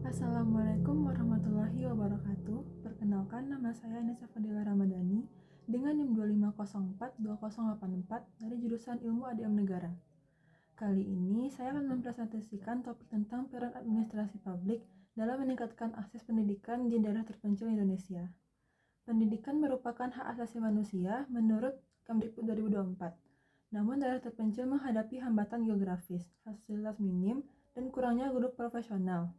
Assalamualaikum warahmatullahi wabarakatuh. Perkenalkan, nama saya Anissa Fadila Ramadhani dengan NIM 25042084 dari jurusan Ilmu ADM Negara. Kali ini saya akan mempresentasikan topik tentang peran administrasi publik dalam meningkatkan akses pendidikan di daerah terpencil Indonesia. Pendidikan merupakan hak asasi manusia menurut Kemdikbud 2024. Namun daerah terpencil menghadapi hambatan geografis, fasilitas minim, dan kurangnya guru profesional.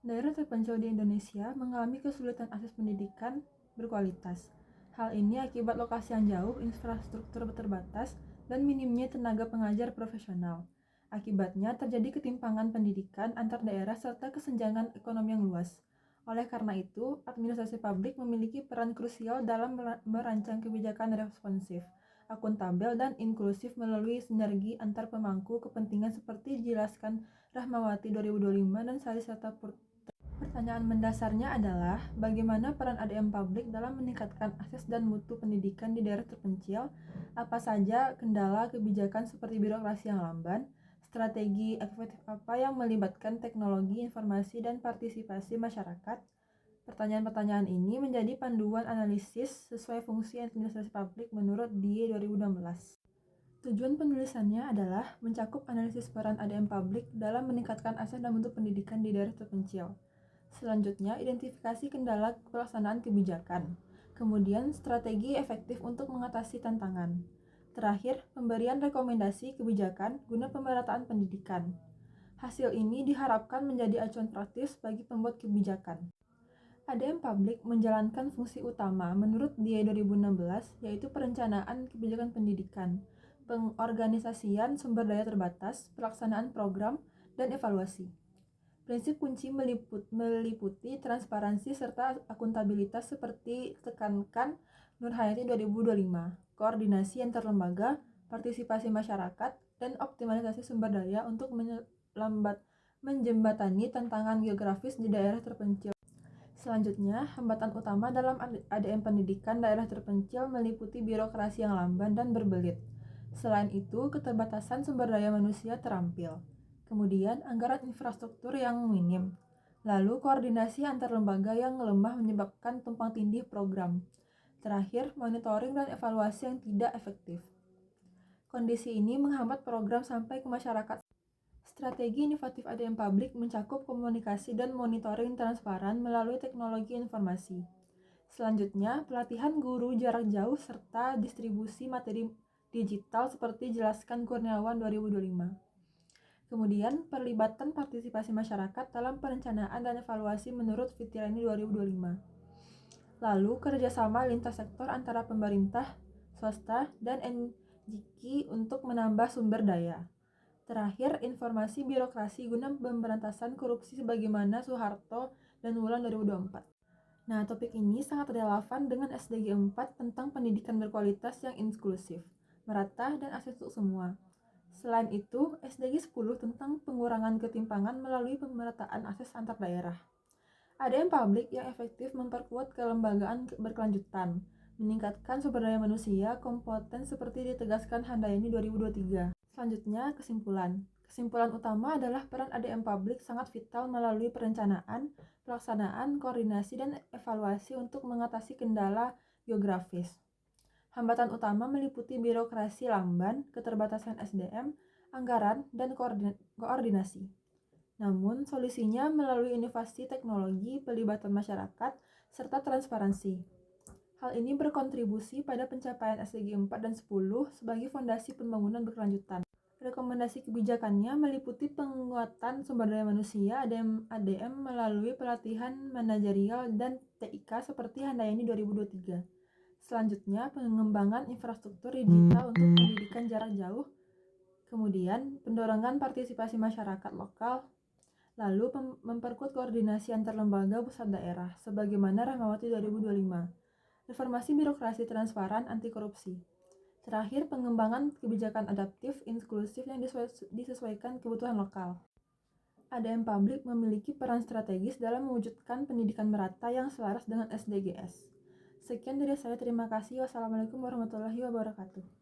Daerah terpencil di Indonesia mengalami kesulitan akses pendidikan berkualitas. Hal ini akibat lokasi yang jauh, infrastruktur terbatas, dan minimnya tenaga pengajar profesional. Akibatnya terjadi ketimpangan pendidikan antar daerah serta kesenjangan ekonomi yang luas. Oleh karena itu, administrasi publik memiliki peran krusial dalam merancang kebijakan responsif, akuntabel, dan inklusif melalui sinergi antar pemangku kepentingan seperti dijelaskan Rahmawati 2025 dan Sari Serta. Pertanyaan mendasarnya adalah, bagaimana peran ADM publik dalam meningkatkan akses dan mutu pendidikan di daerah terpencil? Apa saja kendala kebijakan seperti birokrasi yang lamban? Strategi efektif apa yang melibatkan teknologi, informasi, dan partisipasi masyarakat? Pertanyaan-pertanyaan ini menjadi panduan analisis sesuai fungsi administrasi publik menurut DIE 2016. Tujuan penulisannya adalah mencakup analisis peran ADM publik dalam meningkatkan akses dan mutu pendidikan di daerah terpencil. Selanjutnya, identifikasi kendala pelaksanaan kebijakan. Kemudian, strategi efektif untuk mengatasi tantangan. Terakhir, pemberian rekomendasi kebijakan guna pemerataan pendidikan. Hasil ini diharapkan menjadi acuan praktis bagi pembuat kebijakan. ADM publik menjalankan fungsi utama menurut DIE 2016, yaitu perencanaan kebijakan pendidikan, pengorganisasian sumber daya terbatas, pelaksanaan program, dan evaluasi. Prinsip kunci meliputi transparansi serta akuntabilitas seperti tekankan Nurhayati 2025, koordinasi antar lembaga, partisipasi masyarakat, dan optimalisasi sumber daya untuk menjembatani tantangan geografis di daerah terpencil. Selanjutnya, hambatan utama dalam ADM pendidikan daerah terpencil meliputi birokrasi yang lamban dan berbelit. Selain itu, keterbatasan sumber daya manusia terampil. Kemudian, anggaran infrastruktur yang minim. Lalu, koordinasi antar lembaga yang lemah menyebabkan tumpang tindih program. Terakhir, monitoring dan evaluasi yang tidak efektif. Kondisi ini menghambat program sampai ke masyarakat. Strategi inovatif ADM publik mencakup komunikasi dan monitoring transparan melalui teknologi informasi. Selanjutnya, pelatihan guru jarak jauh serta distribusi materi digital seperti jelaskan Kurniawan 2025. Kemudian, perlibatan partisipasi masyarakat dalam perencanaan dan evaluasi menurut Fitriani 2025. Lalu, kerjasama lintas sektor antara pemerintah, swasta, dan NGK untuk menambah sumber daya. Terakhir, informasi birokrasi guna pemberantasan korupsi sebagaimana Soeharto dan Wulan 2024. Nah, topik ini sangat relevan dengan SDG 4 tentang pendidikan berkualitas yang inklusif, merata, dan akses untuk semua. Selain itu, SDG 10 tentang pengurangan ketimpangan melalui pemerataan akses antar daerah. ADM publik yang efektif memperkuat kelembagaan berkelanjutan, meningkatkan sumber daya manusia kompeten seperti ditegaskan Handayani 2023. Selanjutnya, kesimpulan. Kesimpulan utama adalah peran ADM publik sangat vital melalui perencanaan, pelaksanaan, koordinasi, dan evaluasi untuk mengatasi kendala geografis. Hambatan utama meliputi birokrasi lamban, keterbatasan SDM, anggaran, dan koordinasi. Namun, solusinya melalui inovasi teknologi, pelibatan masyarakat, serta transparansi. Hal ini berkontribusi pada pencapaian SDG 4 dan 10 sebagai fondasi pembangunan berkelanjutan. Rekomendasi kebijakannya meliputi penguatan sumber daya manusia ADM melalui pelatihan manajerial dan TIK seperti Handayani 2023. Selanjutnya, pengembangan infrastruktur digital untuk pendidikan jarak jauh. Kemudian, pendorongan partisipasi masyarakat lokal. Lalu, memperkuat koordinasi antar lembaga pusat daerah, sebagaimana Rahmawati 2025. Reformasi birokrasi transparan anti korupsi. Terakhir, pengembangan kebijakan adaptif, inklusif yang disesuaikan kebutuhan lokal. ADM publik memiliki peran strategis dalam mewujudkan pendidikan merata yang selaras dengan SDGs. Sekian dari saya, terima kasih. Wassalamualaikum warahmatullahi wabarakatuh.